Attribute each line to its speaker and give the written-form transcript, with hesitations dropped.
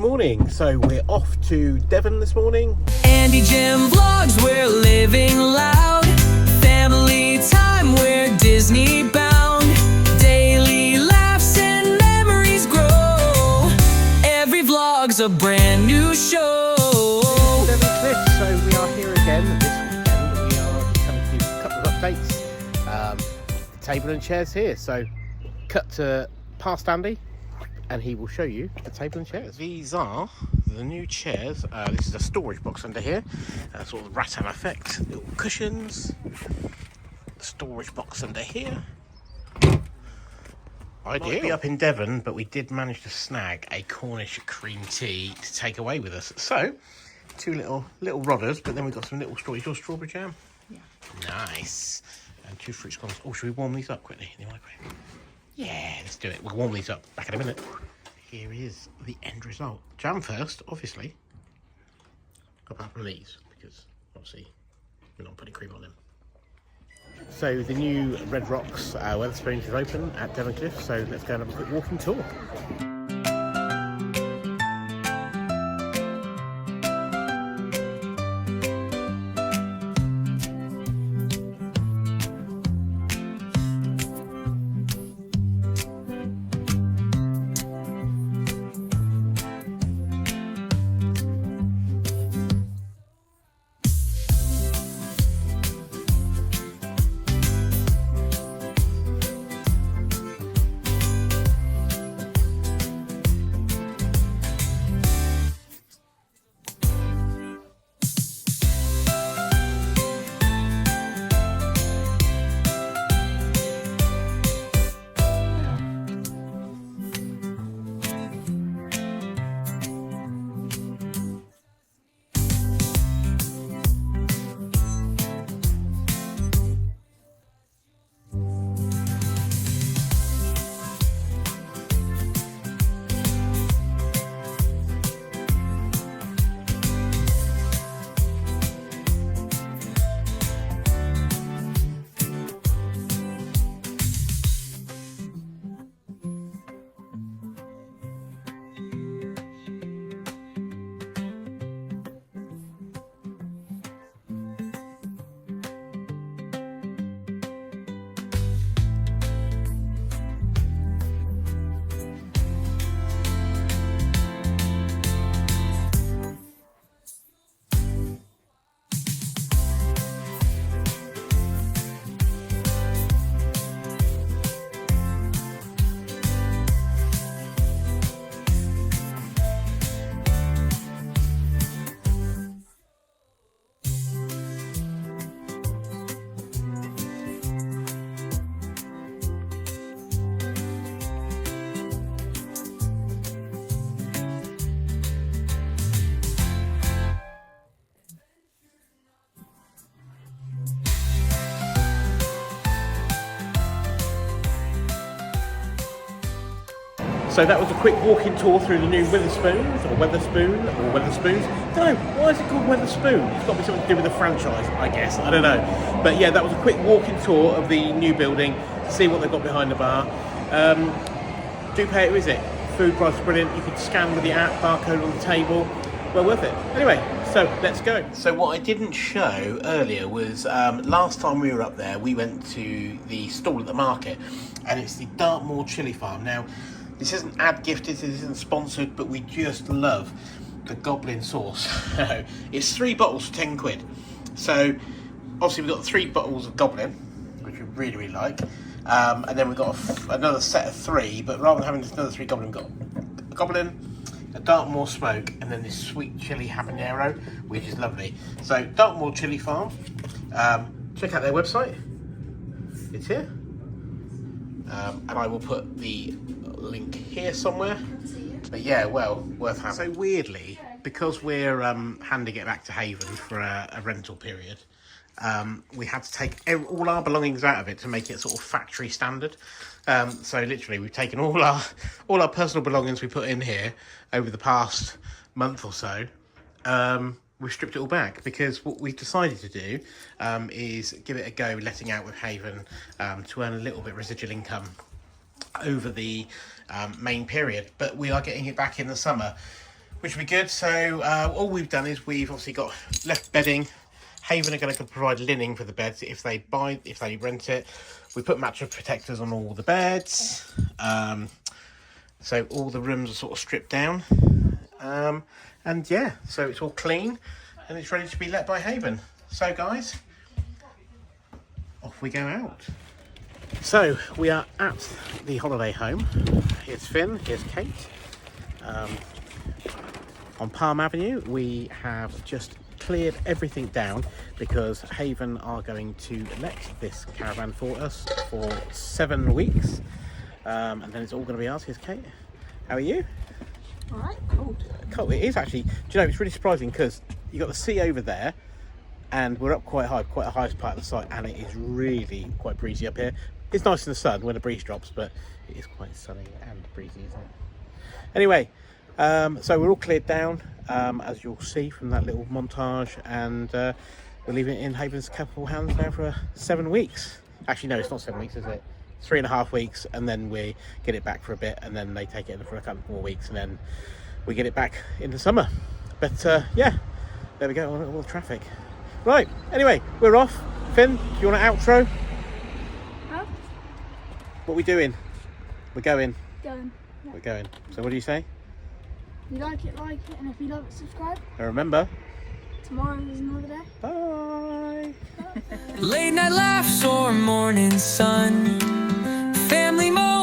Speaker 1: Morning, so we're off to Devon this morning.
Speaker 2: AndyJimVlogs, we're living loud. Family time, we're Disney bound. Daily laughs and memories grow. Every vlog's a brand new show.
Speaker 1: Devon Cliffs, so we are here again this weekend. We are coming to do a couple of updates. The table and chairs here, so cut to past Andy and he will show you the table and chairs. These are the new chairs. This is a storage box under here, sort of rattan effect, little cushions, storage box under here. Ideal. Might be up in Devon, but we did manage to snag a Cornish cream tea to take away with us. So, two little rodders, but then we've got some little strawberry jam.
Speaker 3: Yeah.
Speaker 1: Nice. And two fruit scones. Oh, should we warm these up quickly in the microwave? Yeah, let's do it. We'll warm these up. Back in a minute. Here is the end result. Jam first, obviously. Apart from these, because obviously we're not putting cream on them. So the new Red Rocks Wetherspoons is open at Devon Cliffs, so let's go and have a quick walking tour. So that was a quick walking tour through the new Wetherspoons, or Wetherspoon, or Wetherspoons. I don't know, why is it called Wetherspoon? It's got to be something to do with the franchise, I guess, I don't know. But yeah, that was a quick walking tour of the new building to see what they've got behind the bar. Do pay it, is it? Food price is brilliant. You can scan with the app, barcode on the table. Well worth it. Anyway, so let's go. So what I didn't show earlier was last time we were up there, we went to the stall at the market, and it's the Dartmoor Chili Farm. Now, this isn't ad gifted, this isn't sponsored, but we just love the goblin sauce. It's 3 bottles for 10 quid. So obviously we've got 3 bottles of goblin, which we really, really like. And then we've got another set of 3, but rather than having just another 3 goblin, we've got a goblin, a Dartmoor smoke, and then this sweet chili habanero, which is lovely. So Dartmoor Chili Farm, check out their website. It's here. And I will put the link here somewhere. But yeah, well, worth having. So weirdly, because we're handing it back to Haven for a rental period, we had to take all our belongings out of it to make it sort of factory standard. So literally, we've taken all our personal belongings we put in here over the past month or so. We've stripped it all back because what we've decided to do is give it a go letting out with Haven to earn a little bit of residual income over the main period. But we are getting it back in the summer. which will be good. So all we've done is we've obviously got left bedding. Haven are going to provide linen for the beds if they rent it. We put mattress protectors on all the beds. So all the rooms are sort of stripped down. And yeah, so it's all clean and it's ready to be let by Haven. So guys, off we go out. So we are at the holiday home. Here's Finn, here's Kate. On Palm Avenue, we have just cleared everything down because Haven are going to let this caravan for us for 7 weeks. And then it's all going to be ours. Here's Kate. How are you?
Speaker 3: Alright, cold.
Speaker 1: Cold. It is actually. Do you know, it's really surprising because you got the sea over there and we're up quite high, quite the highest part of the site, and it is really quite breezy up here. It's nice in the sun when the breeze drops, but it is quite sunny and breezy, isn't it? Anyway, so we're all cleared down, as you'll see from that little montage, and we're leaving it in Haven's capable hands now for 7 weeks. Actually, no, it's not 7 weeks, is it? 3.5 weeks, and then we get it back for a bit, and then they take it in for a couple more weeks, and then we get it back in the summer. But yeah, there we go, all the traffic. Right, anyway, we're off. Finn, do you want an outro?
Speaker 3: Huh?
Speaker 1: What are we doing? We're going.
Speaker 3: Going. Yeah.
Speaker 1: We're going. So what do you say?
Speaker 3: If you like it, and if you love it, subscribe.
Speaker 1: And remember,
Speaker 3: Tomorrow is another day.
Speaker 1: bye.
Speaker 2: Late night laughs or morning sun, family moments.